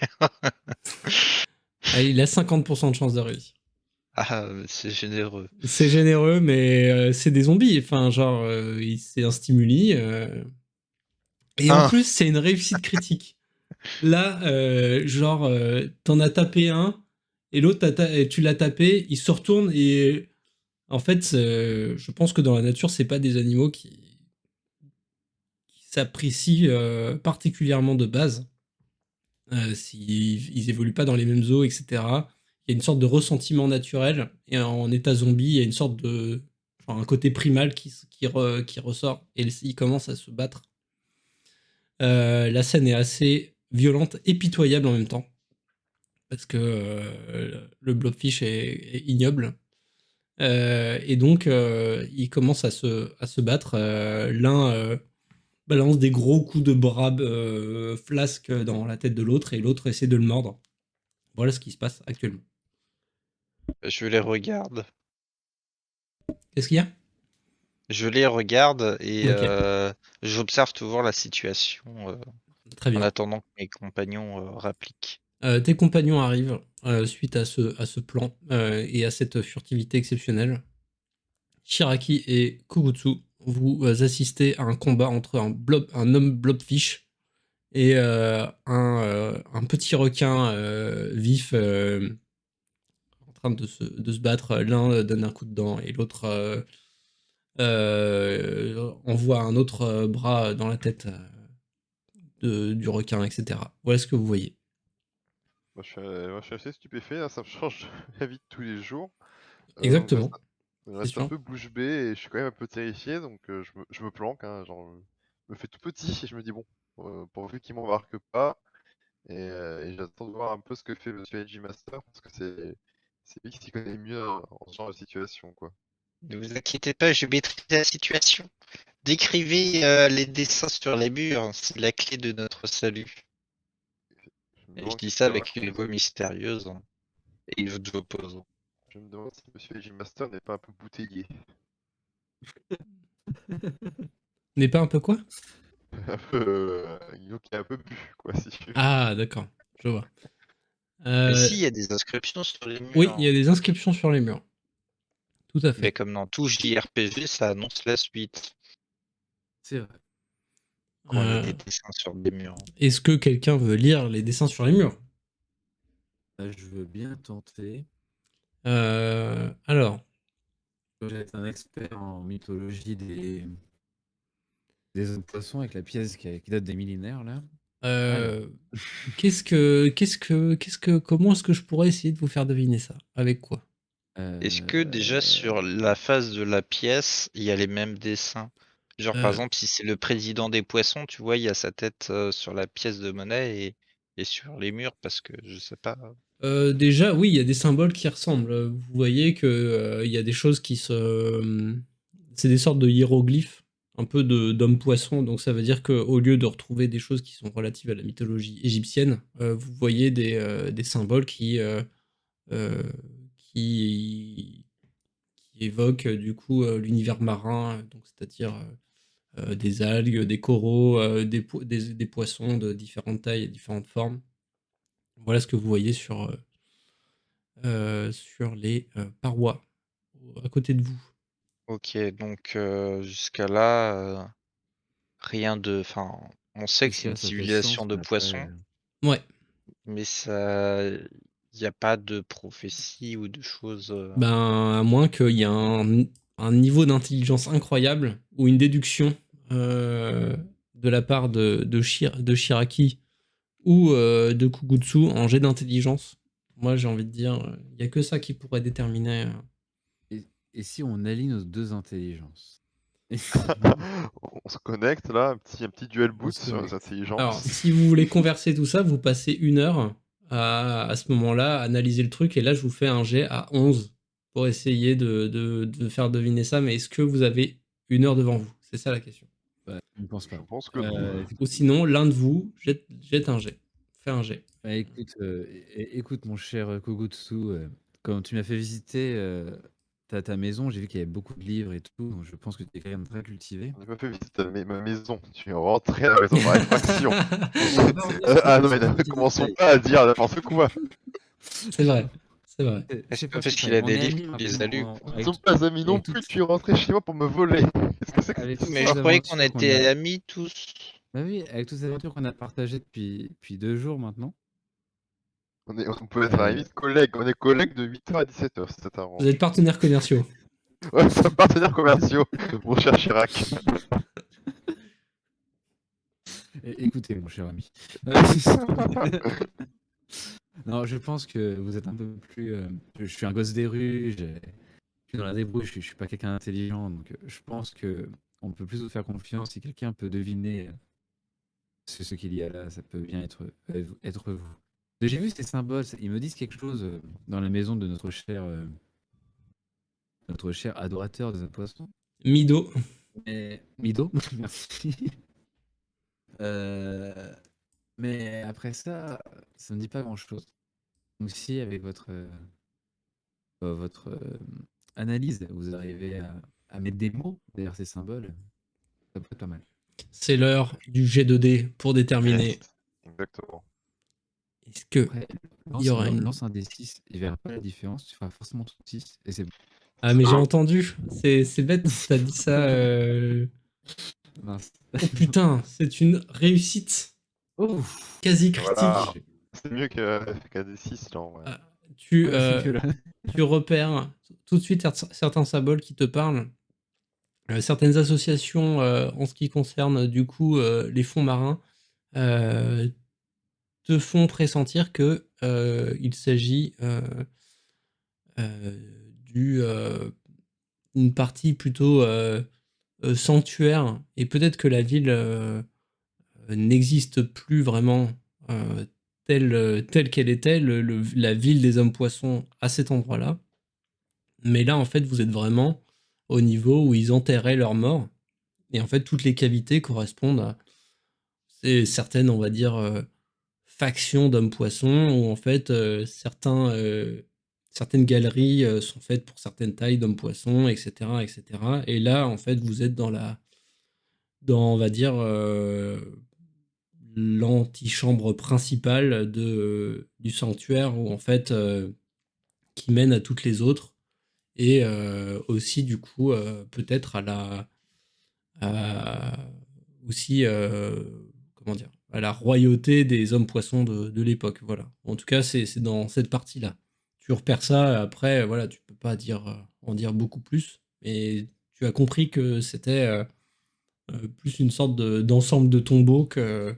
il a 50% de chance de réussir. Ah, c'est généreux. C'est généreux, mais c'est des zombies. Enfin, genre, c'est un stimuli. Et en Ah, plus, c'est une réussite critique. Là, genre, t'en as tapé un, et l'autre, tu l'as tapé, il se retourne, et en fait, je pense que dans la nature, c'est pas des animaux qui s'apprécient particulièrement de base. S'ils évoluent pas dans les mêmes eaux, etc. Il y a une sorte de ressentiment naturel, et en état zombie, il y a une sorte de. Genre un côté primal qui ressort, et ils commencent à se battre. La scène est assez violente et pitoyable en même temps, parce que le blobfish est ignoble. Et donc, ils commencent à se battre. L'un balance des gros coups de bras flasque dans la tête de l'autre, et l'autre essaie de le mordre. Voilà ce qui se passe actuellement. je les regarde. Qu'est-ce qu'il y a? Je les regarde et Ok, j'observe toujours la situation très en bien. attendant que mes compagnons rappliquent. Tes compagnons arrivent suite à ce plan et à cette furtivité exceptionnelle. Shiraki et Kugutsu, vous assistez à un combat entre un homme blobfish et un petit requin vif en train de se battre. L'un donne un coup de dent et l'autre envoie un autre bras dans la tête du requin, etc. Voilà ce que vous voyez. Moi, je suis assez stupéfait, là, ça me change la vie de tous les jours. Donc Exactement, je c'est reste un sûr. peu bouche bée et je suis quand même un peu terrifié, donc je me planque, hein, genre, je me fais tout petit et je me dis bon, pourvu qu'il m'embarque pas, et j'attends de voir un peu ce que fait Monsieur Edgy Master, parce que c'est lui qui s'y connaît mieux en ce genre de situation, quoi. Ne vous inquiétez pas, je maîtrise la situation. Décrivez les dessins sur les murs, c'est la clé de notre salut. Je me Et je demande dis qui ça le avec une raconte. voix mystérieuse et une voix opposante. Je me demande si Monsieur Edgy Master n'est pas un peu bouteillé. N'est pas un peu quoi? Un peu, disons qu'il est un peu bu, quoi, si tu veux. Ah, d'accord, je vois. Mais Euh, si, il y a des inscriptions sur les oui, il y a murs. des inscriptions sur les murs. Tout à Mais fait. comme dans tout JRPG, ça annonce la suite C'est vrai. quand il y a Euh, des dessins sur des murs. Est-ce que quelqu'un veut lire les dessins sur les murs? Je veux bien tenter. Alors, Je vais être un expert en mythologie des hommes poissons avec la pièce qui date des millénaires, là. Alors, euh, comment est-ce que je pourrais essayer de vous faire deviner ça? Avec quoi? Est-ce que déjà sur la face de la pièce, il y a les mêmes dessins? Genre par Euh, exemple, si c'est le président des poissons, tu vois, il y a sa tête sur la pièce de monnaie et sur les murs parce que je sais pas. Déjà, oui, il y a des symboles qui ressemblent. Vous voyez que il y a des choses qui se, c'est des sortes de hiéroglyphes, un peu d'hommes-poissons. Donc ça veut dire qu'au lieu de retrouver des choses qui sont relatives à la mythologie égyptienne, vous voyez des symboles euh, qui, qui évoquent du coup l'univers marin, donc c'est-à-dire des algues, des coraux, des poissons de différentes tailles et différentes formes. Voilà ce que vous voyez sur les parois à côté de vous. Ok, donc jusqu'à là, rien de. Enfin, on sait que c'est Jusqu'à une là, ça fait sens, civilisation de mais après, poissons, Ouais, mais ça, il n'y a pas de prophétie ou de choses. ben à moins qu'il y ait un niveau d'intelligence incroyable ou une déduction de la part de Shiraki ou de Kugutsu en jet d'intelligence. Moi j'ai envie de dire, il n'y a que ça qui pourrait déterminer. et si on allie nos 2 intelligences? Et si On se connecte là, un petit duel on boot se sur les connecte? Alors, intelligences. si vous voulez converser tout ça, vous passez 1 heure à ce moment-là, analyser le truc, et là, je vous fais un jet à 11 pour essayer de faire deviner ça, mais est-ce que vous avez 1 heure devant vous? C'est ça la question. Bah, je ne pense Je pas. pense que non. Ou sinon, l'un de vous jette un jet. Fais un jet. Bah, écoute, écoute mon cher, Kogutsu, quand tu m'as fait visiter, ta maison, j'ai vu qu'il y avait beaucoup de livres et tout, donc je pense que tu es quelqu'un de très cultivé. On n'a pas fait visiter ma maison. Tu es rentré à la maison par effraction. On va pas revenir sur Ah tes non, mais sur tes petits commençons détails. pas à dire n'importe quoi. C'est vrai. C'est vrai. Je sais pas Parce si tu qu'il a on des est livres amis qui les a lus. maintenant, Nous ne avec sommes pas amis non avec plus. toutes Tu es rentré chez moi pour me voler. Qu'est-ce que c'est que avec tout toutes Mais ça? je ces croyais qu'on aventures qu'on était a amis tous. bah, oui, avec toutes ces aventures qu'on a partagées depuis 2 jours maintenant, On peut être à la heu, limite collègues. On est collègues de 8h à 17h, si ça Vous êtes t'arrange. partenaires commerciaux. Ouais, nous sommes partenaires commerciaux, mon cher Chirac. écoutez mon cher ami. Non, je pense que vous êtes un peu plus, je suis un gosse des rues, je suis dans la débrouille, je suis pas quelqu'un d'intelligent, donc je pense qu'on peut plus vous faire confiance. Si quelqu'un peut deviner, ce qu'il y a là, ça peut bien être vous. J'ai vu ces symboles, ils me disent quelque chose, dans la maison de notre cher adorateur des poissons. Mido. Mais Mido, merci. Heu, mais après ça me dit pas grand-chose. Donc si avec votre analyse, vous arrivez à mettre des mots derrière ces symboles, ça peut être pas mal. C'est l'heure du jet de dés pour déterminer Yes, exactement. est-ce que Après, il y aura une. lance un D6, il verra pas la différence, tu feras forcément ton 6 et c'est bon. Ah, mais j'ai entendu. C'est bête, t'as dit ça. Mince. Oh putain, c'est une réussite Ouf! quasi Voilà. critique. C'est mieux qu'un D6 là, ouais. Ah, tu, Que là. tu repères tout de suite certains symboles qui te parlent. Certaines associations en ce qui concerne du coup les fonds marins euh, te font pressentir que il s'agit du une partie plutôt sanctuaire et peut-être que la ville n'existe plus vraiment telle qu'elle était, la ville des hommes poissons à cet endroit-là. Mais là, en fait, vous êtes vraiment au niveau où ils enterraient leurs morts. Et en fait, toutes les cavités correspondent à certaines, on va dire, factions d'hommes poissons, où en fait, certaines galeries sont faites pour certaines tailles d'hommes poissons, etc., etc. Et là, en fait, vous êtes on va dire, l'antichambre principale du sanctuaire, où en fait, qui mène à toutes les autres, et aussi du coup, peut-être à- aussi, comment dire, à la royauté des hommes poissons de l'époque. Voilà. En tout cas, c'est dans cette partie-là. Tu repères ça, après, voilà, tu peux pas en dire beaucoup plus, mais tu as compris que c'était plus une sorte d'ensemble de tombeaux qu'une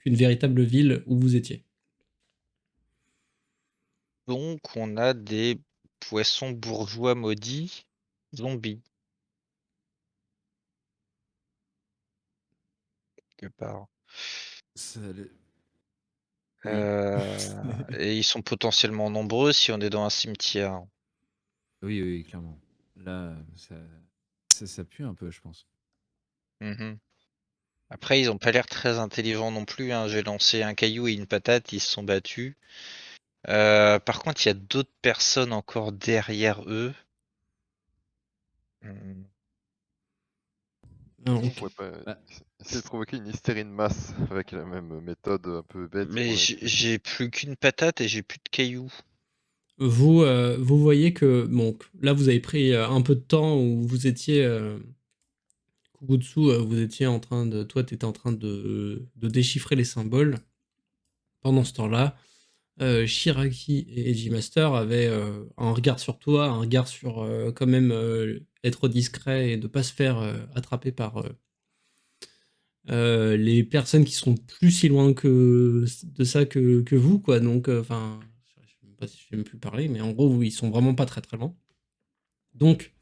véritable ville où vous étiez. Donc on a des poisson bourgeois maudit, zombie, quelque part. Ça allait- Oui. Et ils sont potentiellement nombreux si on est dans un cimetière. Oui, oui, clairement. Là, ça pue un peu, je pense. Mhm. Après, ils ont pas l'air très intelligents non plus, hein. J'ai lancé un caillou et une patate, ils se sont battus. Par contre, il y a d'autres personnes encore derrière eux. Hmm. Ah, Est-ce qu'on ok. pourrait pas Bah, essayer de provoquer une hystérie de masse avec la même méthode un peu bête Mais qu'on a j'ai plus qu'une patate et j'ai plus de cailloux. Vous voyez que bon, là, vous avez pris un peu de temps où vous étiez, Kugutsu, vous étiez en train de, toi, tu étais en train de déchiffrer les symboles. Pendant ce temps-là, Shiraki et Edgy Master avaient un regard sur toi, un regard sur quand même être discret et de pas se faire attraper par les personnes qui sont plus si loin que de ça que vous, quoi. Donc, enfin, je sais même pas si je sais même plus parler, mais en gros, ils sont vraiment pas très très loin. Donc,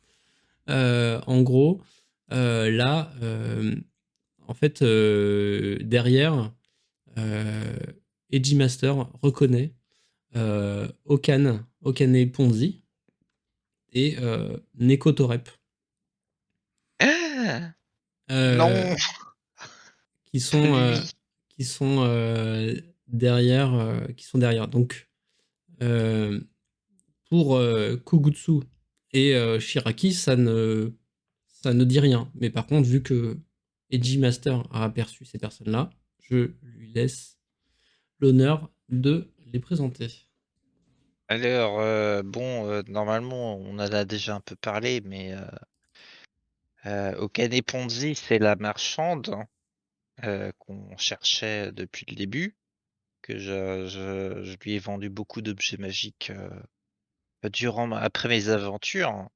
en gros, là, en fait, derrière, euh, Edgy Master reconnaît Okane Ponzi et Neko Torep, Ah euh, non, qui pas sont, lui. qui sont derrière, qui sont derrière. Donc, euh, pour Kogutsu et Shiraki, ça ne dit rien. Mais par contre, vu que Eiji Master a aperçu ces personnes-là, je lui laisse l'honneur de les présenter. Alors, bon, normalement, on en a déjà un peu parlé, mais Okane Ponzi, c'est la marchande qu'on cherchait depuis le début, que je lui ai vendu beaucoup d'objets magiques après mes aventures.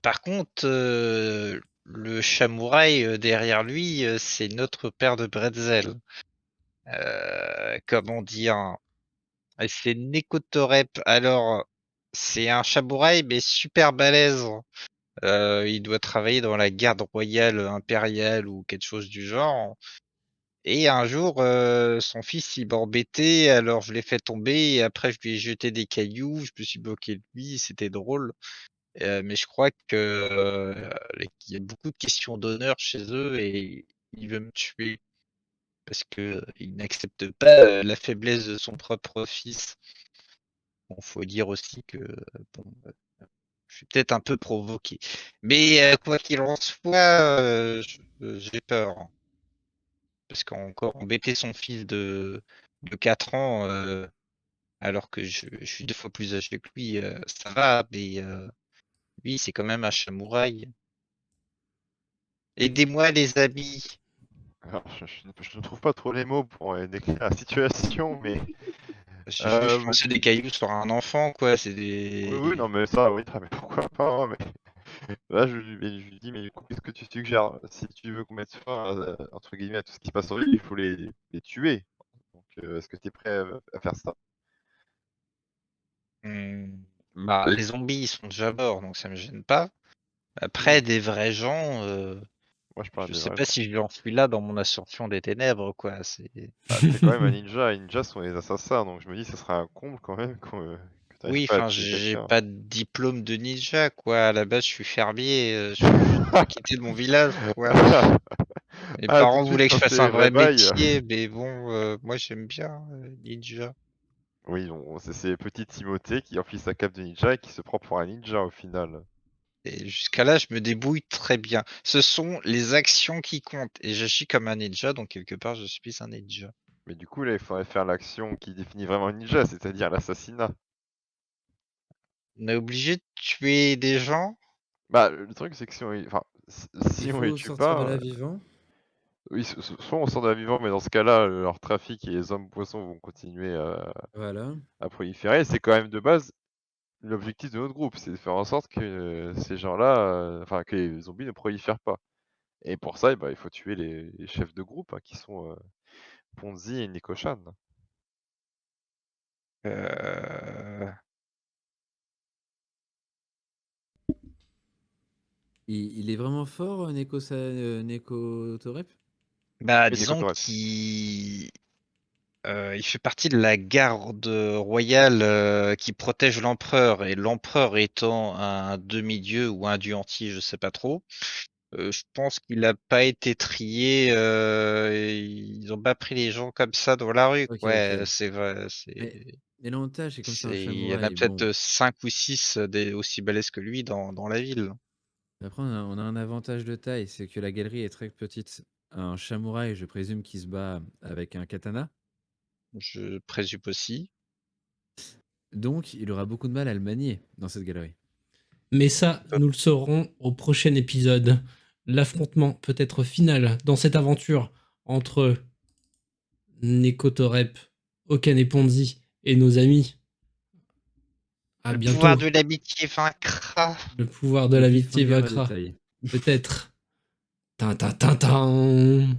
Par contre, le samouraï derrière lui, c'est notre père de Bretzel. Comment dire? C'est Nekotorep. Alors, c'est un samouraï, mais super balèze. Il doit travailler dans la garde royale impériale ou quelque chose du genre. Et un jour, son fils, il m'a embêté, alors je l'ai fait tomber, et après je lui ai jeté des cailloux, je me suis moqué de lui, c'était drôle. Mais je crois que il y a beaucoup de questions d'honneur chez eux et il veut me tuer parce que il n'accepte pas la faiblesse de son propre fils. Bon, faut dire aussi que bon, je suis peut-être un peu provoqué. Mais quoi qu'il en soit, j'ai peur. Hein. Parce qu'encore embêter son fils de 4 ans, alors que je suis 2 fois plus âgé que lui, ça va, mais lui, c'est quand même un samouraï. Aidez-moi, les amis. Alors, je ne trouve pas trop les mots pour décrire la situation, mais J'ai juste euh, lancé des cailloux sur un enfant, quoi. C'est oui, oui, non, des. mais ça, oui, mais pourquoi pas, hein, mais là, je lui dis, mais du coup, qu'est-ce que tu suggères? Si tu veux qu'on mette fin, entre guillemets, à tout ce qui se passe en ville, il faut les tuer. Donc, est-ce que tu es prêt à faire ça? Bah, les zombies, ils sont déjà morts, donc ça me gêne pas. Oui, Après, des vrais gens, moi, je parle je des sais vrais pas gens. si j'en suis là dans mon ascension des ténèbres, quoi. C'est. Bah, t'es quand même un ninja, et les ninjas sont les assassins, donc je me dis, ce serait un comble quand même que t'arrives Oui, pas à enfin, tuer j'ai quelqu'un. pas de diplôme de ninja, quoi. À la base, je suis fermier, je suis juste pas quitté de mon village, quoi. Mes Ah, tout de parents suite, voulaient que quand je fasse c'est un vrai vrai bail. métier, mais bon, moi j'aime bien ninja. Oui, c'est petit Timothée qui enfile sa cape de ninja et qui se prend pour un ninja au final. Et jusqu'à là, je me débrouille très bien. Ce sont les actions qui comptent. Et j'agis comme un ninja, donc quelque part, je suis un ninja. Mais du coup, là, il faudrait faire l'action qui définit vraiment un ninja, c'est-à-dire l'assassinat. On est obligé de tuer des gens? Bah, le truc, c'est que enfin, Il si on les faut tue sortir de pas, là vivant. oui, soit on sort de la vivant, mais dans ce cas-là, leur trafic et les hommes-poissons vont continuer Voilà. à proliférer. C'est quand même de base l'objectif de notre groupe, c'est de faire en sorte que ces gens-là, enfin, que les zombies ne prolifèrent pas. Et pour ça, eh ben, il faut tuer les chefs de groupe, hein, qui sont Ponzi et Nikoshan. Euh... Il est vraiment fort, Neko Torep? Bah, Oui, disons Torep. qu'il il fait partie de la garde royale qui protège l'empereur, et l'empereur étant un demi-dieu ou un dieu entier, je sais pas trop. Je pense qu'il n'a pas été trié. Ils ont pas pris les gens comme ça dans la rue. Ok, Ouais, ok. c'est vrai. Mais l'avantage, c'est comme c'est un Il y en a samouraï. Bon, peut-être 5 ou 6 aussi balèzes que lui dans la ville. après, on a un avantage de taille, c'est que la galerie est très petite. Un samouraï, je présume qu'il se bat avec un katana. Je présume aussi. Donc, il aura beaucoup de mal à le manier dans cette galerie. Mais ça, nous le saurons au prochain épisode. L'affrontement peut-être final dans cette aventure entre Nekotorep, Okane Ponzi et nos amis. À Le bientôt. pouvoir de l'amitié vaincra. Le pouvoir de Le l'amitié cliffhanger est de vaincra. taille. Peut-être. Tintin, tintin.